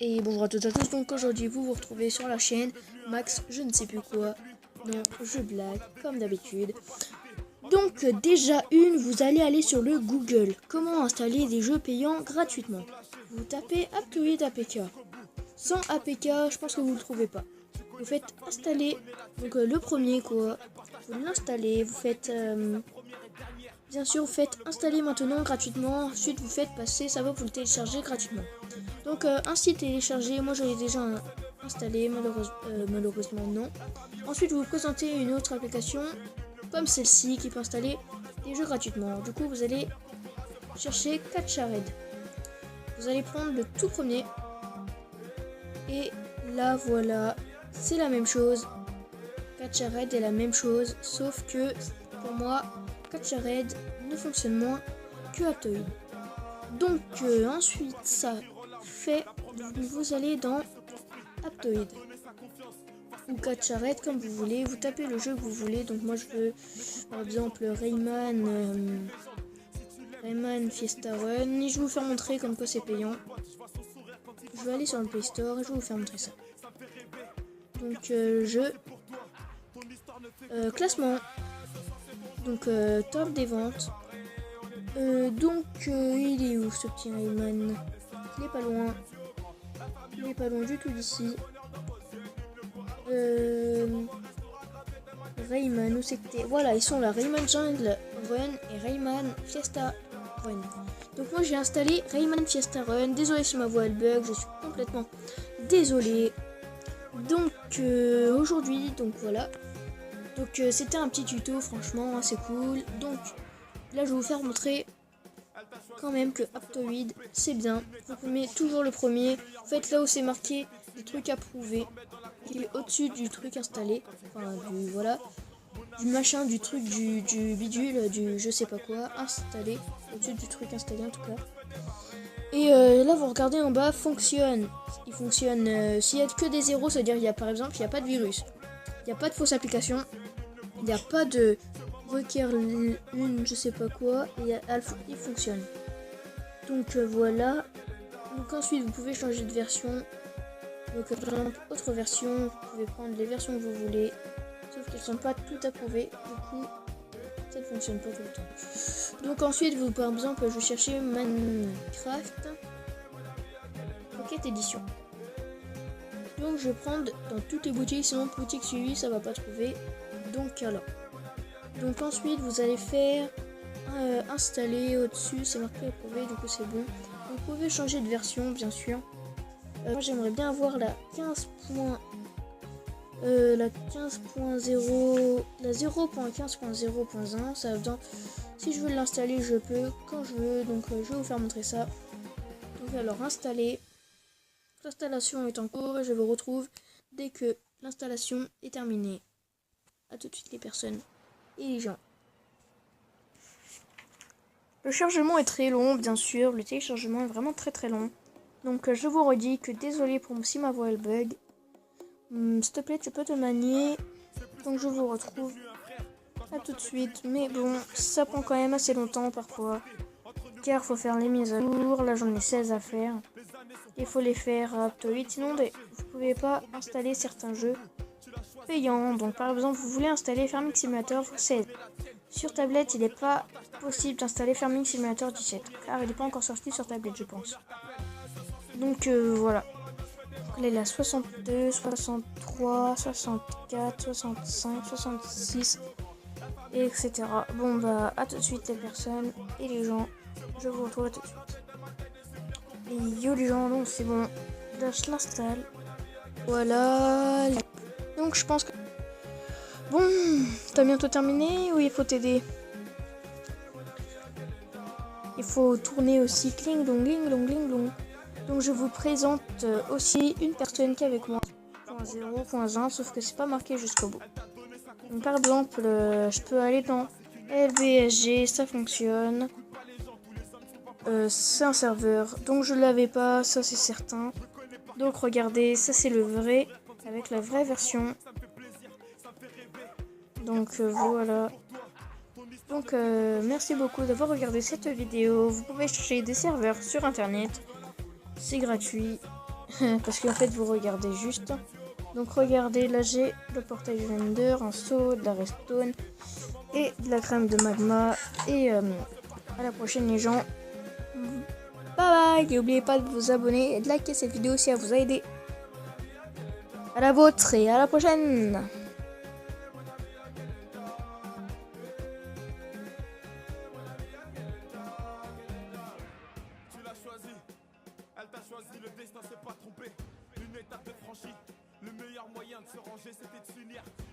Et bonjour à toutes et à tous, donc aujourd'hui vous vous retrouvez sur la chaîne Max je ne sais plus quoi. Non, je blague, comme d'habitude. Donc déjà vous allez aller sur le Google. Comment installer des jeux payants gratuitement. Vous tapez Aptoide APK. Sans APK, je pense que vous ne le trouvez pas. Vous faites installer, donc le premier quoi. Vous l'installez, vous faites... bien sûr, vous faites installer maintenant gratuitement. Ensuite, vous faites passer, ça va vous le télécharger gratuitement. Donc, ainsi téléchargé, moi je l'ai déjà installé, malheureusement non. Ensuite, vous présentez une autre application comme celle-ci qui peut installer des jeux gratuitement. Du coup, vous allez chercher Catchared. Vous allez prendre le tout premier. Et là, voilà, c'est la même chose. Catchared est la même chose, sauf que pour moi, Catchared ne fonctionne moins que Aptoide. Donc ensuite ça fait, vous allez dans Aptoide ou Catchared comme vous voulez, vous tapez le jeu que vous voulez. Donc moi je veux par exemple Rayman Fiesta Run et je vais vous faire montrer comme quoi c'est payant. Je vais aller sur le Play Store et je vais vous faire montrer ça. Donc jeu classement, donc top des ventes. Il est où ce petit Rayman? Il est pas loin. Il est pas loin du tout d'ici. Rayman, où c'était? Voilà, ils sont là. Rayman Jungle Run et Rayman Fiesta Run. Donc moi j'ai installé Rayman Fiesta Run. Désolé si ma voix elle bug, je suis complètement désolé. Donc aujourd'hui, donc voilà. Donc c'était un petit tuto, franchement, assez cool. Donc là je vais vous faire montrer quand même que Aptoide c'est bien. Vous mettez toujours le premier. Faites là où c'est marqué des trucs approuvés, qui est au-dessus du truc installé. Enfin du machin, du truc, du bidule, du je sais pas quoi installé. Au-dessus du truc installé en tout cas. Et là vous regardez en bas, fonctionne. Il fonctionne s'il y a que des zéros, c'est-à-dire il y a par exemple il n'y a pas de virus, il n'y a pas de fausse application, il n'y a pas de requiert une je sais pas quoi, et il fonctionne. Donc voilà. Donc ensuite vous pouvez changer de version. Donc par exemple autre version, vous pouvez prendre les versions que vous voulez, sauf qu'elles sont pas toutes approuvées. Du coup ça ne fonctionne pas tout le temps. Donc ensuite vous par exemple je cherchais Minecraft Pocket Edition. Donc je vais prendre dans toutes les boutiques, sinon boutique suivie ça va pas trouver. Donc alors. Donc ensuite vous allez faire installer au-dessus, c'est marqué approuvé, du coup c'est bon. Vous pouvez changer de version bien sûr. Moi j'aimerais bien avoir la 15.0, la 0.15.0.1. Ça veut dire si je veux l'installer je peux quand je veux. Donc je vais vous faire montrer ça. Donc alors installer. L'installation est en cours et je vous retrouve dès que l'installation est terminée. A tout de suite les personnes et les gens. Le chargement est très long, bien sûr. Le téléchargement est vraiment très long. Donc je vous redis que désolé pour si ma voix elle bug. S'il te plaît, tu peux te manier. Donc je vous retrouve à tout de suite. Mais bon, ça prend quand même assez longtemps parfois. Car faut faire les mises à jour. Là j'en ai 16 à faire. Il faut les faire à Aptoide. Sinon vous pouvez pas installer certains jeux payants. Donc par exemple vous voulez installer Farming Simulator 16. Sur tablette, il n'est pas possible d'installer Farming Simulator 17, car il n'est pas encore sorti sur tablette, je pense. Donc voilà. Là, il a 62, 63, 64, 65, 66, et etc. Bon, bah, à tout de suite, les personnes et les gens. Je vous retrouve à tout de suite. Et yo, les gens, donc c'est bon. Là, je l'installe. Voilà. Donc, je pense que. Bon, t'as bientôt terminé ou il faut t'aider? Il faut tourner aussi cling long ling long ling long. Donc je vous présente aussi une personne qui est avec moi. 0.1 sauf que c'est pas marqué jusqu'au bout. Donc par exemple, je peux aller dans LBSG, ça fonctionne. C'est un serveur, donc je l'avais pas, ça c'est certain. Donc regardez, ça c'est le vrai, avec la vraie version. Donc voilà. Donc merci beaucoup d'avoir regardé cette vidéo. Vous pouvez chercher des serveurs sur internet. C'est gratuit. parce qu'en fait vous regardez juste. Donc regardez, là j'ai le portail de Ender, un seau, de la redstone et de la crème de magma. Et à la prochaine les gens. Bye bye. N'oubliez pas de vous abonner et de liker cette vidéo si elle vous a aidé. À la vôtre et à la prochaine. Elle t'a choisi, le destin s'est pas trompé. Une étape de franchie, le meilleur moyen de se ranger c'était de s'unir.